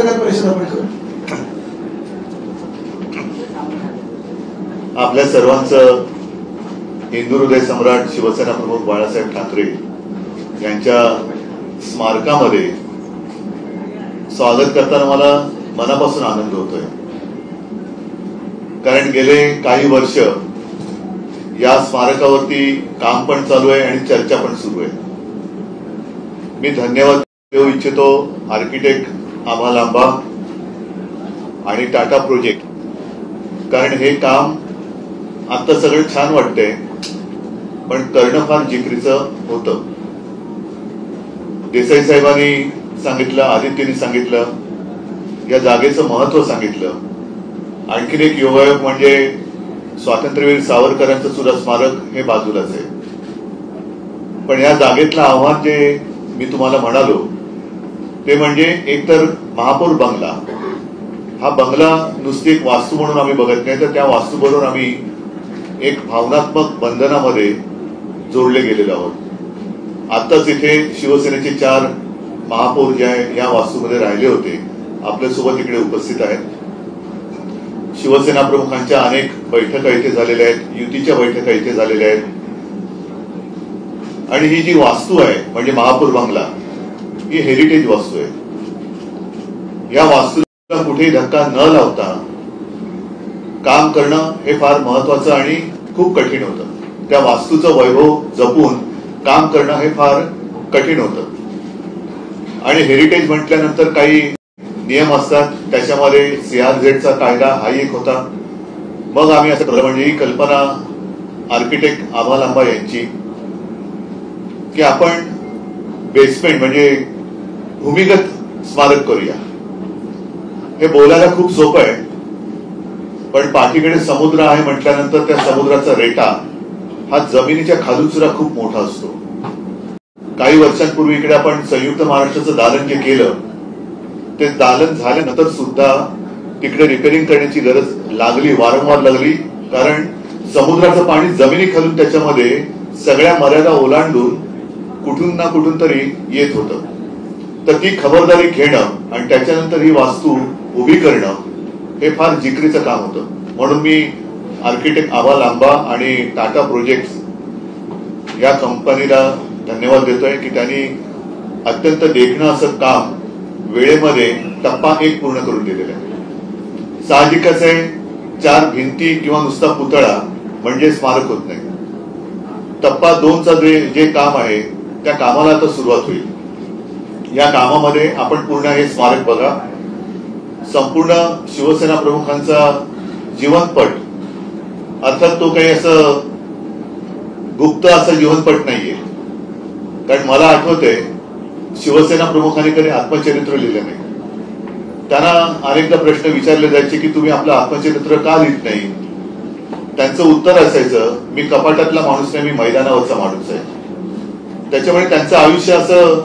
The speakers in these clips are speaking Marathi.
पत्रकार परिषद आपण करू. आपल्या सर्वांचं हिंदू हृदय सम्राट शिवसेना प्रमुख बाळासाहेब ठाकरे यांच्या स्मारकामध्ये स्वागत करताना मला मनापासून आनंद होतोय. कारण गेले काही वर्ष या स्मारकावरती काम पण चालू आहे आणि चर्चा पण सुरू आहे. मी धन्यवाद देऊ इच्छितो आर्किटेक्ट आभा लांबा आणि टाटा प्रोजेक्ट, कारण हे काम आता सगळं छान वाटतंय पण करणं फार जिकरीचं होतं. देसाई साहेबांनी सांगितलं, आदित्यनी सांगितलं, या जागेचं महत्व सांगितलं. आणखीन एक योगायोग म्हणजे स्वातंत्र्यवीर सावरकरांचं सुद्धा स्मारक हे बाजूलाच आहे. पण या जागेतलं आव्हान जे मी तुम्हाला म्हणालो ते म्हणजे एकतर महापौर बंगला. हा बंगला नुसती एक वास्तू म्हणून आम्ही बघत नाही, तर त्या वास्तूबरोबर आम्ही एक भावनात्मक बंधनामध्ये जोडले गेलेलो आहोत. आताच इथे शिवसेनेचे 4 महापौर जे या वास्तूमध्ये राहिले होते आपल्यासोबत इकडे उपस्थित आहेत. शिवसेना प्रमुखांच्या अनेक बैठका इथे झालेल्या आहेत, युतीच्या बैठका इथे झालेल्या आहेत. आणि ही जी वास्तू आहे म्हणजे महापौर बंगला ही हेरिटेज वास्तू आहे. या वास्तूला कुठेही धक्का न लावता काम करणं हे फार महत्वाचं आणि खूप कठीण होतं. त्या वास्तूचं वैभव जपून काम करणं हे फार कठीण होतं. आणि हेरिटेज म्हटल्यानंतर काही नियम असतात, त्याच्यामध्ये CRZचा कायदा हाही एक होता. मग आम्ही असं ठरवलं, म्हणजे ही कल्पना आर्किटेक्ट आभा लांबा यांची, की आपण बेसमेंट म्हणजे भूमिगत स्मारक करूया. हे बोलायला खूप सोपं आहे, पण पाठीकडे समुद्र आहे म्हटल्यानंतर त्या समुद्राचा रेटा हा जमिनीच्या खालून सुद्धा खूप मोठा असतो. काही वर्षांपूर्वी इकडे आपण संयुक्त महाराष्ट्राचं दालन जे केलं ते दालन झाल्यानंतर सुद्धा तिकडे रिपेरिंग करण्याची गरज लागली, वारंवार लागली. कारण समुद्राचं पाणी जमिनी खालून त्याच्यामध्ये सगळ्या मर्यादा ओलांडून कुठून ना कुठून तरी येत होतं. तर ती खबरदारी घेणं आणि त्याच्यानंतर ही वास्तू उभी करणं हे फार जिकरीचं काम होतं. म्हणून मी आर्किटेक्ट आभा लांबा आणि टाटा प्रोजेक्ट या कंपनीला धन्यवाद देतोय की त्यांनी अत्यंत देखणं असं काम वेळेमध्ये टप्पा 1 पूर्ण करून दिलेलं आहे. साहजिकच आहे 4 भिंती किंवा नुसता पुतळा म्हणजे स्मारक होत नाही. टप्पा 2चा जे काम आहे त्या कामाला आता सुरुवात होईल. या कामामध्ये आपण पूर्ण हे स्मारक बघा. संपूर्ण शिवसेना प्रमुखांचा जीवनपट, अर्थात तो काही असं गुप्त असं जीवनपट नाहीये. कारण मला आठवतंय शिवसेना प्रमुखांनी कधी आत्मचरित्र लिहिलं नाही. त्यांना अनेकदा प्रश्न विचारले जायचे की तुम्ही आपलं आत्मचरित्र का लिहित नाही. त्यांचं उत्तर असायचं, मी कपाटातला माणूस नाही, मी मैदानावरचा माणूस आहे. त्याच्यामुळे त्यांचं आयुष्य असं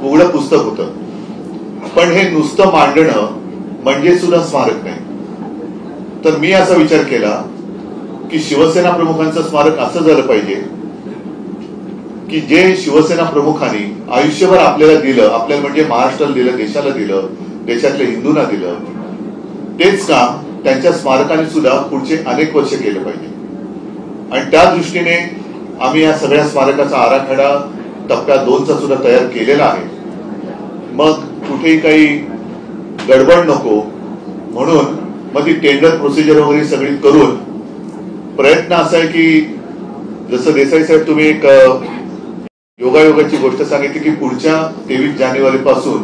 उघडं पुस्तक होतं. पण हे नुसतं मांडणं म्हणजे सुद्धा स्मारक नाही. तर मी असा विचार केला की शिवसेना प्रमुखांचं स्मारक असं झालं पाहिजे की जे शिवसेना प्रमुखांनी आयुष्यभर आपल्याला दिलं, आपल्याला म्हणजे महाराष्ट्राला दिलं, देशाला दिलं, देशातल्या हिंदूंना दिलं, तेच काम त्यांच्या स्मारकाने सुद्धा पुढचे अनेक वर्ष केलं पाहिजे. आणि त्या दृष्टीने आम्ही या सगळ्या स्मारकाचा आराखडा टप्प्या 2चा सुद्धा तयार केलेला आहे. मग कुठेही काही गडबड नको म्हणून मग ती टेंडर प्रोसिजर वगैरे सगळी करून प्रयत्न असा आहे की जसं देसाई साहेब तुम्ही एक योगायोगाची गोष्ट सांगितली की पुढच्या 23 जानेवारी पासून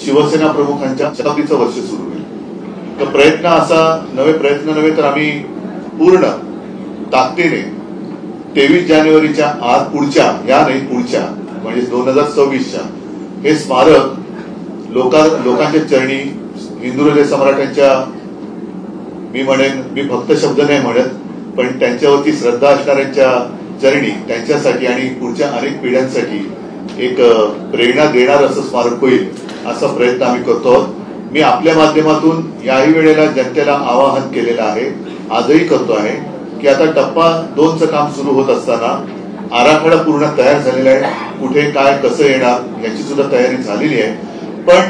शिवसेना प्रमुखांच्या शताब्दीचं वर्ष सुरू होईल. तर प्रयत्न असा प्रयत्न नव्हे तर आम्ही पूर्ण ताकदीने 23 जानेवारीच्या आज पुढच्या म्हणजे 2026च्या हे स्मारक लोकांच्या चरणी हिंदू हृदय सम्राटांच्या, मी म्हणेन, मी भक्त शब्द नाही म्हणत, पण त्यांच्यावरती श्रद्धा असणाऱ्यांच्या चरणी त्यांच्यासाठी आणि पुढच्या अनेक पिढ्यांसाठी एक प्रेरणा देणार असं स्मारक होईल असा प्रयत्न आम्ही करतो. मी आपल्या माध्यमातून याही वेळेला जनतेला आवाहन केलेलं आहे, आजही करतो आहे की आता टप्पा 2चं काम सुरू होत असताना आराखडा पूर्ण तयार झालेला आहे. कुठे काय कसं येणार याची सुद्धा तयारी झालेली आहे. पण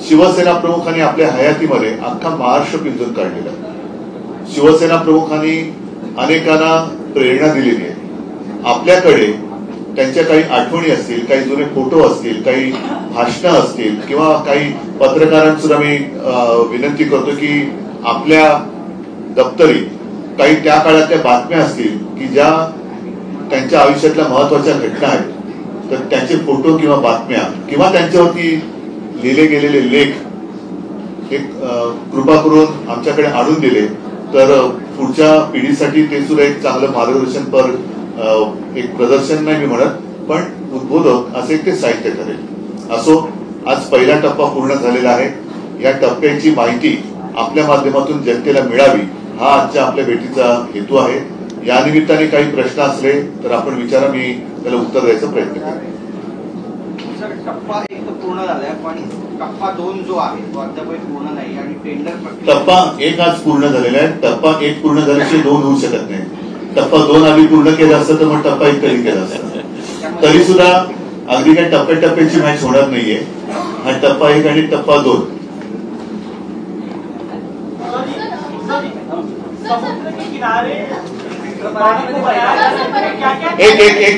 शिवसेना प्रमुखांनी आपल्या हयातीमध्ये अख्खा महाराष्ट्र पिंजून काढलेला आहे। शिवसेना प्रमुखांनी अनेकांना प्रेरणा दिलेली आहे। आपल्याकडे त्यांच्या काही आठवणी असतील, काही जुने फोटो असतील, काही भाषणं असतील किंवा काही पत्रकारांसुद्धा मी विनंती करतो की आपल्या दप्तरी काही त्या काळातल्या बातम्या असतील की ज्या त्यांच्या आयुष्यातल्या महत्वाच्या घटना आहेत, तर त्यांचे फोटो किंवा बातम्या किंवा त्यांच्यावरती लिहिले गेलेले लेख एक कृपा करून आमच्याकडे आणून दिले तर पुढच्या पिढीसाठी ते सुद्धा एक चांगलं मार्गदर्शनपर एक प्रदर्शन नाही मी म्हणत, पण उद्बोधक असे ते साहित्य ठरेल। असो, आज पहिला टप्पा पूर्ण झालेला आहे। या टप्प्याची माहिती आपल्या माध्यमातून जनतेला मिळावी हा आजच्या आपल्या भेटीचा हेतू आहे। या निमित्ताने काही प्रश्न असले तर आपण विचारा, मी त्याला उत्तर द्यायचा प्रयत्न करेन। सर, टप्पा 1 पूर्ण झालाय, पण टप्पा 2 जो आहे तो अद्याप पूर्ण नाही आणि टेंडर टप्पा 1 आज पूर्ण झालेला आहे। टप्पा 1 पूर्ण झाल्याशिवाय 2 होऊ शकत नाही। टप्पा 2 आधी पूर्ण केला असतं तर मग टप्पा 1 कधी केला असता। तरी सुद्धा अगदी काही टप्प्याटप्प्याची मॅच होणार नाहीये। हा टप्पा 1 आणि टप्पा 2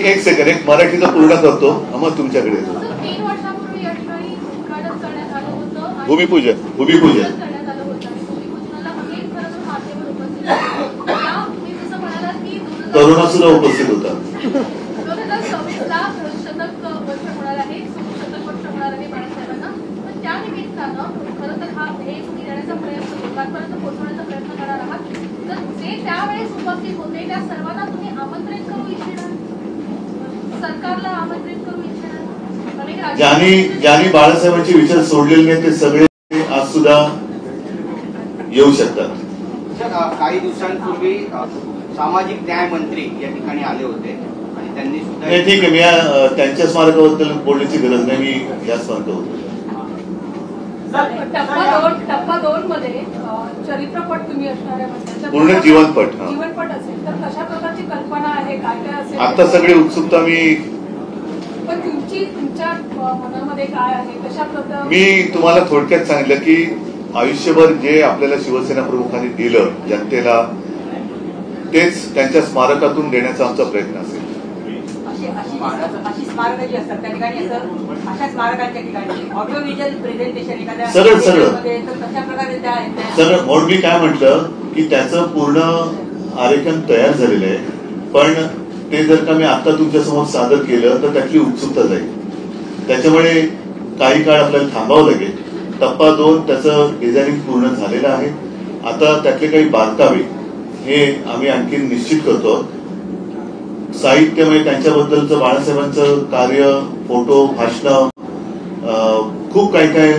एक सेकंड, एक मराठीचा पूर्ण करतो मग तुमच्याकडे येतो। भूमिपूजन तरुणा सुद्धा उपस्थित होता। ज्यांनी बाळासाहेबांचे विचार सोडलेले नाही ते सगळे आज सुद्धा येऊ शकतात। काही दिवसांपूर्वी सामाजिक न्याय मंत्री या ठिकाणी आले होते आणि त्यांनी सुद्धा ठीक आहे, मी त्यांच्या स्मारकाबद्दल बोलण्याची गरज नाही, मी या स्मारकाबद्दल। टप्पा 2 मध्ये चरित्रपट तुम्ही असणाऱ्या पूर्ण जीवनपट असेल तर कशा प्रकारची कल्पना आहे, काय काय असेल आता सगळी उत्सुकता मी पण तुमच्या मनामध्ये काय आहे, कशा प्रकारे मी तुम्हाला थोडक्यात सांगितलं की आयुष्यभर जे आपल्याला शिवसेना प्रमुखांनी दिलं जनतेला तेच त्यांच्या स्मारकातून देण्याचा आमचा प्रयत्न असेल। अशी स्मारकं जी असतात त्या ठिकाणी अशा स्मारकांच्या ठिकाणी ऑडिओ व्हिज्युअल प्रेझेंटेशन एखाद्या सगळं कशा प्रकारे सगळं म्हणून मी काय म्हटलं की त्याचं पूर्ण आरेखन तयार झालेलं आहे, पण ते जर का मी आता तुमच्या समोर सादर केलं तर त्यातली उत्सुकता जाईल। त्याच्यामुळे काही काळ आपल्याला थांबावं लागेल। टप्पा 2 त्याचं डिझायनिंग पूर्ण झालेलं आहे। आता त्यातले काही बारकावे हे आम्ही आणखी निश्चित करतो। साहित्य म्हणजे त्यांच्याबद्दलचं बाळासाहेबांचं कार्य, फोटो, भाषण खूप काही काय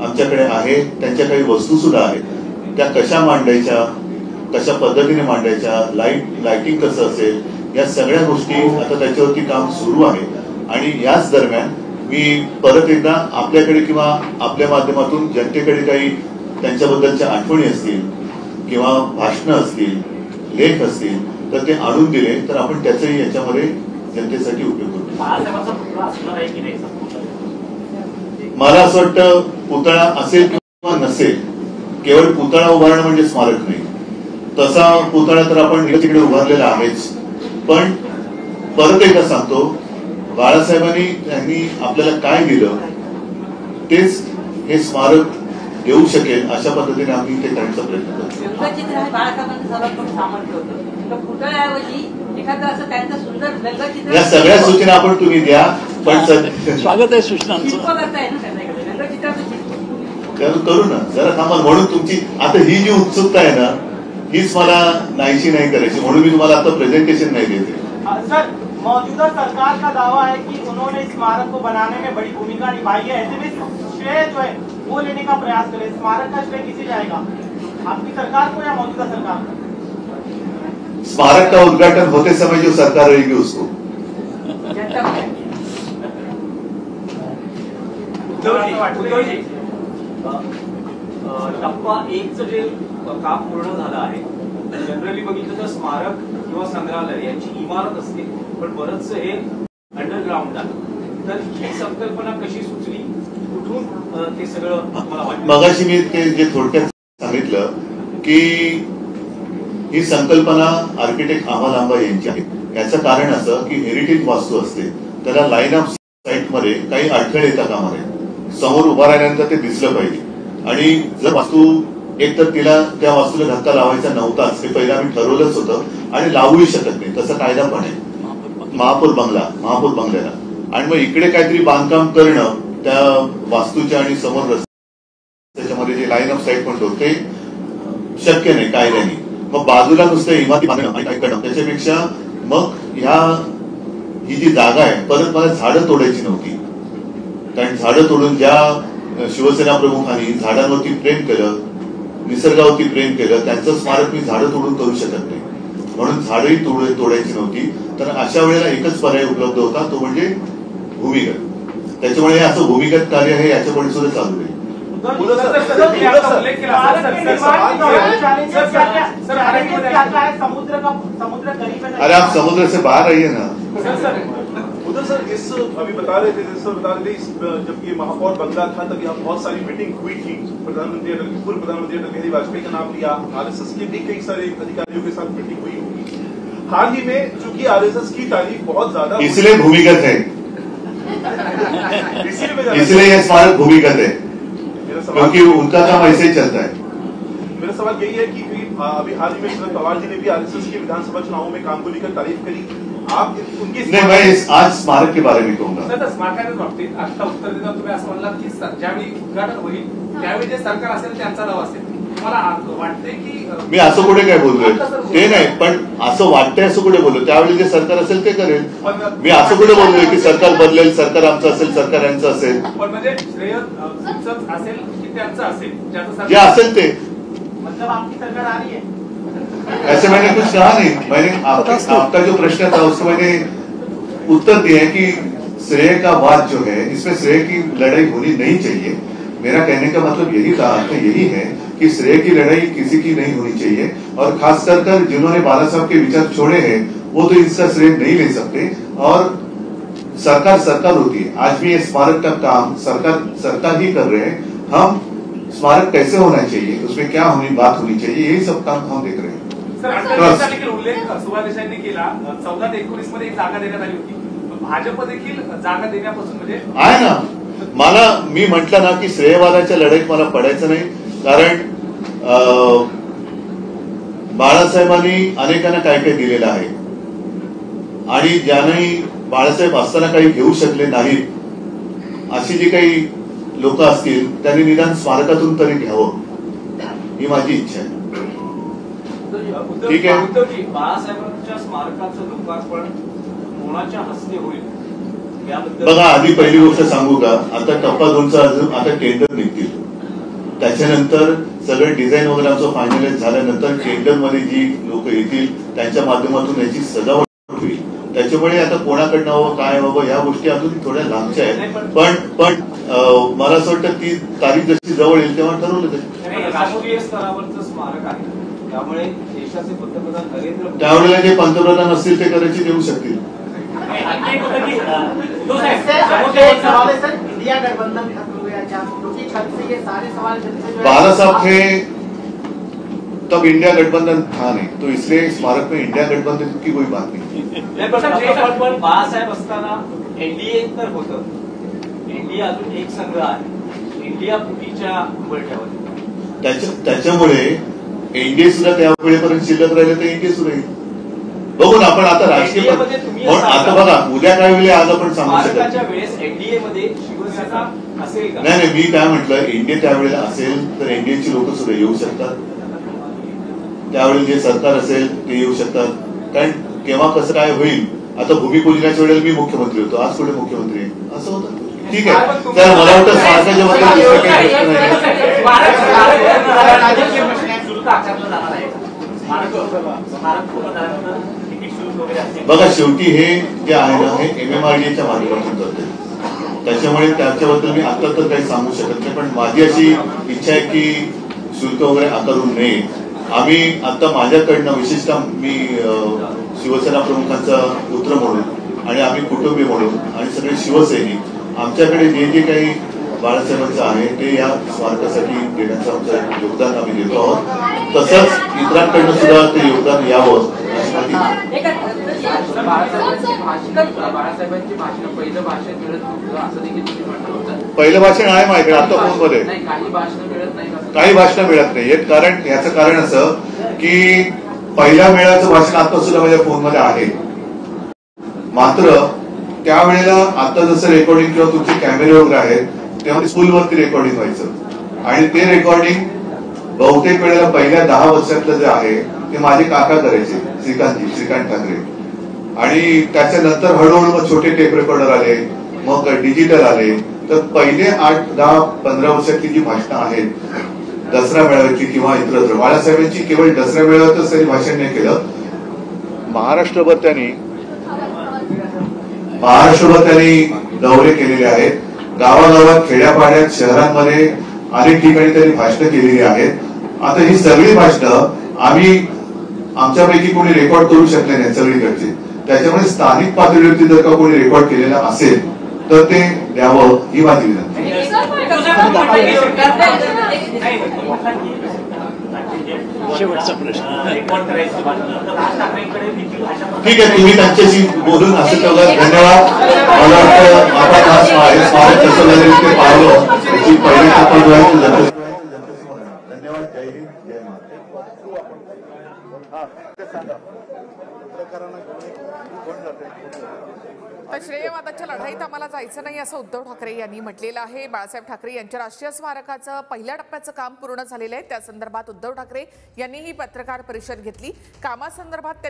आमच्याकडे आहे। त्यांच्या काही वस्तू सुद्धा आहेत, त्या कशा मांडायच्या, कशा पद्धतीने मांडायच्या, लाइटिंग कसं असेल, या सगळ्या गोष्टी आता त्याच्यावरती काम सुरू आहे। आणि याच दरम्यान मी परत एकदा आपल्याकडे किंवा आपल्या माध्यमातून जनतेकडे काही त्यांच्याबद्दलच्या आठवणी असतील किंवा भाषणं असतील, लेख असतील तर ते आणून दिले तर आपण त्याचाही याच्यामध्ये जनतेसाठी उपयोग करू। मला असं वाटतं पुतळा असेल किंवा नसेल, केवळ पुतळा उभारणं म्हणजे स्मारक नाही। तसा पुतळा तर आपण तिकडे उभारलेला आहेच, पण परत एकदा सांगतो बाळासाहेबांनी त्यांनी आपल्याला काय दिलं तेच हे स्मारक देऊ शकेल अशा पद्धतीने आम्ही ते करण्याचा प्रयत्न करतो। व्यंगचित्र हे बाळासाहेबांचं सर्वात मोठं सामर्थ्य होतं। पुतळ्याऐवजी एखादं असं त्यांचं सुंदर व्यंगचित्र, या सगळ्या सूचना आपण तुम्ही द्या, पण स्वागत आहे सूचनांचं। शिल्प करताय ना व्यंगचित्राचं करू ना, जरा थांबा। म्हणून तुमची आता ही जी उत्सुकता आहे ना हीच मला नाहीशी नाही करायची, म्हणून मी तुम्हाला आता प्रेझेंटेशन नहीं देते। सर, मौजूदा सरकार का दावा है कि उन्होंने स्मारक को बनाने में बड़ी भूमिका निभाई है, ऐसे में श्रेय जो है वो लेने का प्रयास करें। स्मारक का श्रेय किसे जाएगा, आपकी सरकार को या मौजूदा सरकार को? स्मारक का उद्घाटन होते समय जो सरकार रहेगी उसको। टप्पा 1चं जे काम पूर्ण झालं आहे, जनरली बघितलं तर स्मारक किंवा संग्रहालय यांची इमारत असते, पण बरंचसं हे अंडरग्राऊंड आहे। तर ही संकल्पना कशी सुचली, कुठून ते सगळं तुम्हाला वाटतं? मगाशी मी ते जे थोडक्यात सांगितलं की ही संकल्पना आर्किटेक्ट आम्हा लांबा यांची आहे. याचं कारण असं की हेरिटेज वास्तू असते, त्याला लाईन ऑफ साईट मध्ये काही अडथळे येता कामा नये. समोर उभा राहिल्यानंतर ते दिसलं पाहिजे. आणि जर वास्तू एक तर तिला त्या वास्तूला धक्का लावायचा नव्हताच, हे पहिलं आम्ही ठरवलंच होतं आणि लावूही शकत नाही, तसा कायदा पण आहे महापौर बंगल्याला. आणि मग इकडे काहीतरी बांधकाम करणं त्या वास्तूच्या आणि समोर रस्त्याच्यामध्ये जे लाईन ऑफ साईट म्हणतो ते शक्य नाही कायद्याने. मग बाजूला नुसतं इमारती बांधणं आणि काय करणं त्याच्यापेक्षा मग ही जी जागा आहे परत मला झाडं तोडायची नव्हती. कारण झाडं तोडून ज्या शिवसेना प्रमुखांनी झाडांवरती प्रेम केलं, निसर्गावरती प्रेम केलं, त्यांचं स्मारक मी झाडं तोडून करू शकत नाही. म्हणून झाडही तोडायची नव्हती. तर अशा वेळेला एकच पर्याय उपलब्ध होता, तो म्हणजे भूमिगत. त्याच्यामुळे हे असं भूमिगत कार्य हे याच्यापुढे सुद्धा चालू आहे. अरे आप समुद्र से बाहर आइए ना. उधर सर अभी बता रहे थे जब ये महापौर बंगला था तब यहाँ बहुत सारी मीटिंग हुई थी. पूर्व प्रधानमंत्री अटल बिहारी वाजपेयी का नाम लिया, आरएसएस के भी कई सारे अधिकारियों के साथ मीटिंग हुई होगी. हाल ही में चूंकि आरएसएस की तारीफ बहुत ज्यादा, इसलिए भूमिगत है, इसलिए यह स्मारक भूमिगत है, क्योंकि उनका काम ऐसे ही चलता है. मेरा सवाल यही है कि अभी हाल ही में शरद पवार जी ने भी आरएसएस के विधानसभा चुनावों में काम को लेकर तारीफ करी. आप उनकी नहीं, मैं आज स्मारक के बारे में कहूंगा. स्मारकाच्या बाबतीत आता उत्तर देताना तुम्ही असं म्हणलात की ज्यावेळी उद्घाटन होईल त्यावेळी जे सरकार असेल त्यांचा नाव असेल. तुम्हाला वाटते की मी असं कुठे काय बोलतोय ते नाही, पण असं वाटतंय असं कुठे बोललो. त्यावेळी जे सरकार असेल ते करेल. मी असं कुठे बोलतोय की सरकार बदलेल, सरकार आमचं असेल, सरकार यांचं असेल. पण म्हणजे श्रेय तुमचंच असेल की त्यांचं असेल, जे असेल ते. मतलब आपकी सरकार आ रही है. ऐसे मैंने कुछ कहा नहीं. मैंने आपका जो प्रश्न था उसको मैंने उत्तर दिया है कि श्रेय का वाद जो है इसमें श्रेय की लड़ाई होनी नहीं चाहिए. मेरा कहने का मतलब यही था, यही है कि श्रेय की लड़ाई किसी की नहीं होनी चाहिए. और खासकर कर जिन्होंने बाला साहब के विचार छोड़े हैं वो तो इसका श्रेय नहीं ले सकते. और सरकार होती है. आज भी ये स्मारक का काम सरकार ही कर रहे हैं. हम स्मारक कैसे होना चाहिए, उसमें क्या बात होनी चाहिए, यही सब काम हम देख रहे हैं. सर, देखील उल्लेख सुभाष देसाईंनी केला. 14 ते 19 मध्ये एक जागा देण्यात आली होती. भाजप देखील जागा देण्यापासून म्हणजे आहे ना. मी म्हटलं ना की श्रेयवादाच्या लढाईत मला पडायचं नाही. कारण बाळासाहेबांनी अनेकांना काय काय दिलेलं आहे आणि ज्यांनी बाळासाहेब असताना काही घेऊ शकले नाहीत अशी जी काही लोक असतील त्यांनी निदान स्मारकातून तरी घ्यावं, ही माझी इच्छा आहे. ठीक आहे. उद्धवजी, बाळासाहेबांच्या स्मारकाचं लोकार्पण कोणाच्या हस्ते होईल याबद्दल बघा, आधी पहिली गोष्ट सांगू का, आता टप्पा 2चा अजून आता टेंडर निघतील. त्याच्यानंतर सगळं डिझाईन वगैरे आमचं फायनलाइज झाल्यानंतर टेंडरमध्ये जी लोक येतील त्यांच्या माध्यमातून याची सजावट होईल. त्याच्यामुळे आता कोणाकडनं हवं काय हवं या गोष्टी अजून थोड्या लांबच्या आहेत. पण मला असं वाटतं ती तारीख जशी जवळ येईल तेव्हा ठरवलं जाईल. राष्ट्रीय स्तरावरचं स्मारक आहे त्यामुळे देशाचे पंतप्रधान नरेंद्र त्यावेळेला जे पंतप्रधान असतील ते करायचे देऊ शकतील. इंडिया गठबंधन खत्म हो गया क्या, क्योंकि छत से ये सारे सवाल बाला साहब थे तब इंडिया गठबंधन था नहीं, तो इसलिए स्मारक में इंडिया गठबंधन की कोई बात नहीं. पण बाळासाहेब असताना एनडीए तर होतं. इंडिया अजून एक संघ आहे, इंडिया फुटीच्या उंबरठ्यावर. त्याच्यामुळे एनडीए सुद्धा त्यावेळेपर्यंत शिल्लक राहिले तर एनडीए सुद्धा येईल. बघू ना आपण आता राजकीय आता बघा उद्या काय होईल आज आपण सांगू शकत वेळेस एनडीए मध्ये शिवसेना असेल का? नाही, मी काय म्हटलं, एनडीए त्यावेळेला असेल तर एनडीएची लोक सुद्धा येऊ शकतात. त्यावेळी जे सरकार असेल ते येऊ शकतात. कारण केव्हा कसं काय होईल, आता भूमिपूजनाच्या वेळेला मी मुख्यमंत्री होतो, आज पुढे मुख्यमंत्री आहे असं होतं. ठीक आहे. तर मला वाटतं स्मारकाच्या बघा, शेवटी हे जे आहे ना हे MMRDAच्या माध्यमातून करते. त्याच्यामुळे त्याच्याबद्दल मी आता तर काही सांगू शकत नाही. पण माझी अशी इच्छा आहे की शुल्क वगैरे आकारू नये. आम्ही आता माझ्याकडनं विशेषतः मी शिवसेना प्रमुखांचा पुत्र म्हणून आणि आम्ही कुटुंबीय म्हणून आणि सगळे शिवसैनिक आमच्याकडे जे जे काही बाळासाहेबांचं आहे ते या स्मारकासाठी देण्याचं आमचं योगदान आम्ही देतो आहोत. तसंच इतरांकडनं सुद्धा ते योगदान यावं बाळासाहेबांची भाषण पहिलं भाषण मिळत नव्हतं असं देखील तुम्ही म्हटलं होतं. पहिलं भाषण आहे माझ्याकडे आता फोनमध्ये. नाही, काही भाषण मिळत नाही. काही भाषणं मिळत नाही. कारण याचं कारण असं की पहिल्या वेळाचं भाषण आता सुद्धा माझ्या फोनमध्ये आहे. मात्र त्यावेळेला आता जसं रेकॉर्डिंग किंवा तुमचे कॅमेरे वगैरे आहेत तेव्हा स्कूलवरती रेकॉर्डिंग व्हायचं आणि ते रेकॉर्डिंग बहुतेक वेळेला पहिल्या 10 वर्षातलं जे आहे ते माझे काका करायचे, श्रीकांत ठाकरे. आणि त्याच्यानंतर हळूहळू मग छोटे टेप रेकॉर्डर आले, मग डिजिटल आले. तर पहिले 8, 10, 15 वर्षातली जी भाषणं आहेत दसरा मेळाव्याची किंवा इतरत्र, बाळासाहेबांची केवळ दसरा मेळाव्यातच त्यांनी भाषण नाही केलं, महाराष्ट्रभर त्यांनी दौरे केलेले आहेत. गावागावात, खेड्यापाड्यात, शहरांमध्ये अनेक ठिकाणी त्यांनी भाषणं केलेली आहेत. आता ही सगळी भाषणं आम्ही आमच्यापैकी कोणी रेकॉर्ड करू शकले नाही सगळीकडचे. त्याच्यामुळे स्थानिक पातळीवरती जर का कोणी रेकॉर्ड केलेलं असेल तर ते द्यावं ही माझी विनंती. शेवटचा प्रश्न. ठीक आहे, तुम्ही त्यांच्याशी बोलून असं तेवढं धन्यवाद. मला वाटतं आपण हा स्मारक कसं झालं ते पाहिलं त्याची पहिली टप्पा जो आहे धन्यवाद. जय हिंद, जय तर श्रेयवादाच्या लढाईत आम्हाला जायचं नाही असं उद्धव ठाकरे यांनी म्हटलेलं आहे. बाळासाहेब ठाकरे यांच्या राष्ट्रीय स्मारकाचं पहिल्या टप्प्याचं काम पूर्ण झालेलं आहे. त्या संदर्भात उद्धव ठाकरे यांनी ही पत्रकार परिषद घेतली. कामासंदर्भात